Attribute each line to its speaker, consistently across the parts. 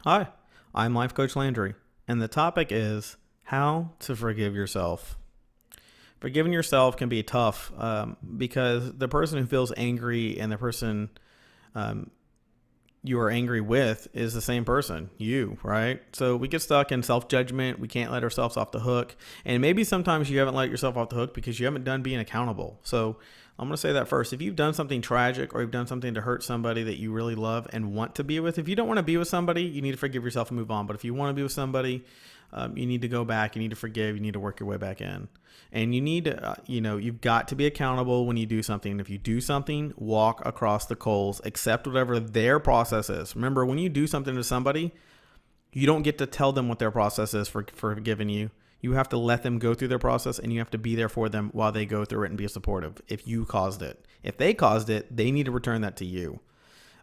Speaker 1: Hi, I'm Life Coach Landry, and the topic is how to forgive yourself. Forgiving yourself can be tough because the person who feels angry and the person um, you are angry with is the same person, you, right? So we get stuck in self judgment. We can't let ourselves off the hook. And maybe sometimes you haven't let yourself off the hook because you haven't done being accountable. So I'm going to say that first. If you've done something tragic or you've done something to hurt somebody that you really love and want to be with, if you don't want to be with somebody, you need to forgive yourself and move on. But if you want to be with somebody, you need to go back. You need to forgive. You need to work your way back in. And you need to, you've got to be accountable when you do something. If you do something, walk across the coals, accept whatever their process is. Remember, when you do something to somebody, you don't get to tell them what their process is for forgiving you. You have to let them go through their process, and you have to be there for them while they go through it and be supportive. If you caused it, if they caused it, they need to return that to you.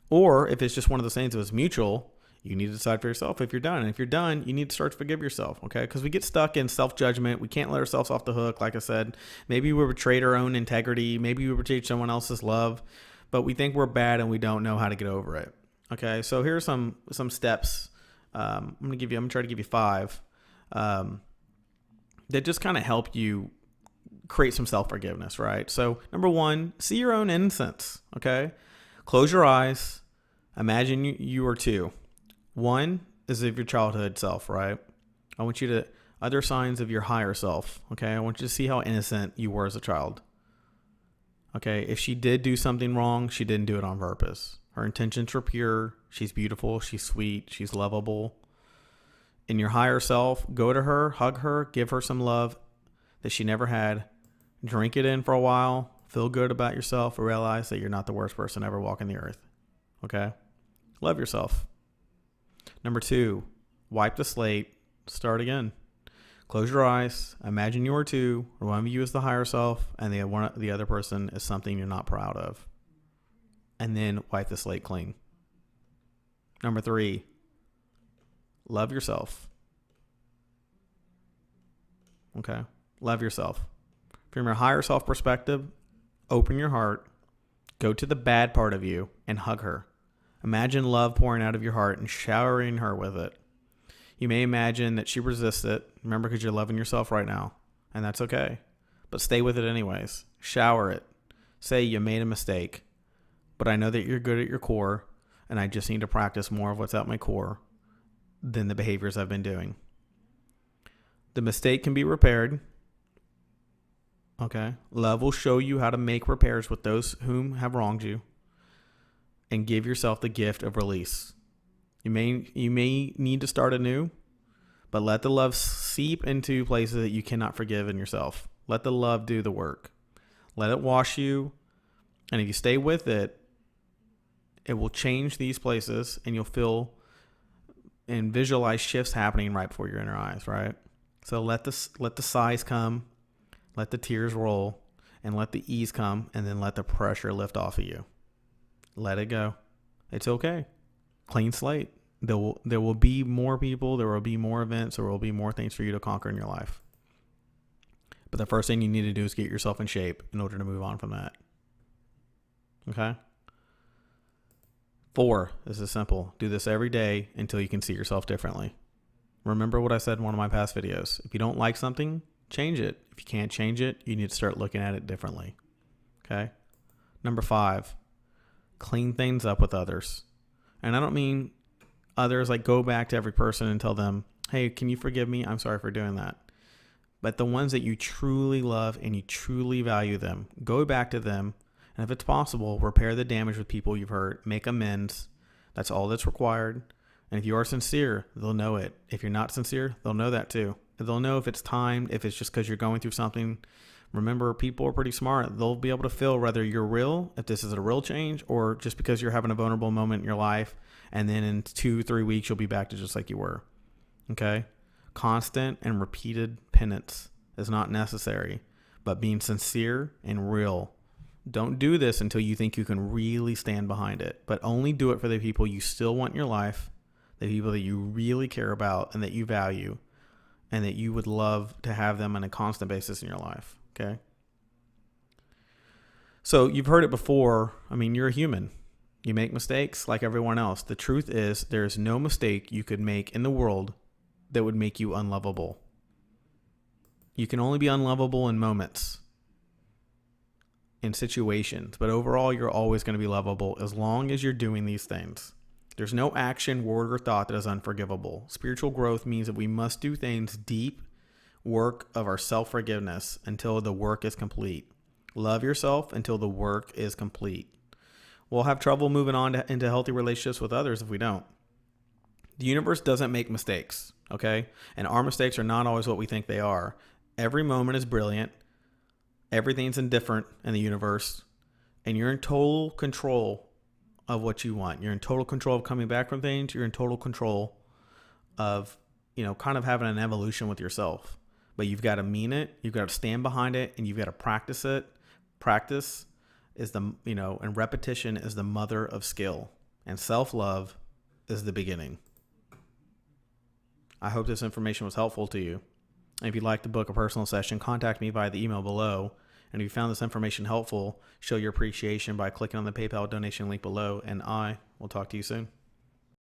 Speaker 1: Or if it's just one of those things that was mutual, you need to decide for yourself if you're done. And if you're done, you need to start to forgive yourself, okay? Because we get stuck in self-judgment. We can't let ourselves off the hook. Like I said, maybe we betrayed our own integrity. Maybe we betrayed someone else's love, but we think we're bad and we don't know how to get over it, okay? So here are some steps. I'm gonna try to give you 5 that just kind of help you create some self-forgiveness, right? So number 1, see your own innocence, okay? Close your eyes. Imagine you are 2. 1 is of your childhood self, right? I want you to, other signs of your higher self, okay? I want you to see how innocent you were as a child. Okay, if she did do something wrong, she didn't do it on purpose. Her intentions were pure. She's beautiful. She's sweet. She's lovable. In your higher self, go to her, hug her, give her some love that she never had. Drink it in for a while. Feel good about yourself. Realize that you're not the worst person ever walking the earth. Okay? Love yourself. Number 2, wipe the slate. Start again. Close your eyes. Imagine you are 2, or one of you is the higher self, and the other person is something you're not proud of. And then wipe the slate clean. Number 3, love yourself. Okay? Love yourself. From your higher self perspective, open your heart, go to the bad part of you, and hug her. Imagine love pouring out of your heart and showering her with it. You may imagine that she resists it. Remember, because you're loving yourself right now, and that's okay. But stay with it anyways. Shower it. Say you made a mistake, but I know that you're good at your core, and I just need to practice more of what's at my core than the behaviors I've been doing. The mistake can be repaired. Okay? Love will show you how to make repairs with those whom have wronged you, and give yourself the gift of release. You may need to start anew, but let the love seep into places that you cannot forgive in yourself. Let the love do the work. Let it wash you, and if you stay with it, it will change these places, and you'll feel and visualize shifts happening right before your inner eyes, right? So let the sighs come, let the tears roll, and let the ease come, and then let the pressure lift off of you. Let it go. It's okay. Clean slate. There will be more people. There will be more events. There will be more things for you to conquer in your life. But the first thing you need to do is get yourself in shape in order to move on from that. Okay? 4, this is simple. Do this every day until you can see yourself differently. Remember what I said in one of my past videos. If you don't like something, change it. If you can't change it, you need to start looking at it differently. Okay? Number 5, clean things up with others. And I don't mean others like go back to every person and tell them, hey, can you forgive me? I'm sorry for doing that. But the ones that you truly love and you truly value them, go back to them. And if it's possible, repair the damage with people you've hurt. Make amends. That's all that's required. And if you are sincere, they'll know it. If you're not sincere, they'll know that too. They'll know if it's timed, if it's just because you're going through something. Remember, people are pretty smart. They'll be able to feel whether you're real, if this is a real change, or just because you're having a vulnerable moment in your life, and then in 2-3 weeks, you'll be back to just like you were. Okay? Constant and repeated penance is not necessary, but being sincere and real. Don't do this until you think you can really stand behind it, but only do it for the people you still want in your life, the people that you really care about and that you value, and that you would love to have them on a constant basis in your life. Okay. So you've heard it before. I mean, you're a human. You make mistakes like everyone else. The truth is, there's no mistake you could make in the world that would make you unlovable. You can only be unlovable in moments, in situations, but overall, you're always going to be lovable as long as you're doing these things. There's no action, word, or thought that is unforgivable. Spiritual growth means that we must do things deep work of our self-forgiveness until the work is complete. Love yourself until the work is complete. We'll have trouble moving on into healthy relationships with others if we don't. The universe doesn't make mistakes, okay? And our mistakes are not always what we think they are. Every moment is brilliant. Everything's indifferent in the universe. And you're in total control of what you want. You're in total control of coming back from things. You're in total control of, kind of having an evolution with yourself. But you've got to mean it. You've got to stand behind it, and you've got to practice it. Practice is and repetition is the mother of skill, and self-love is the beginning. I hope this information was helpful to you. And if you'd like to book a personal session, contact me via the email below. And if you found this information helpful, show your appreciation by clicking on the PayPal donation link below, and I will talk to you soon.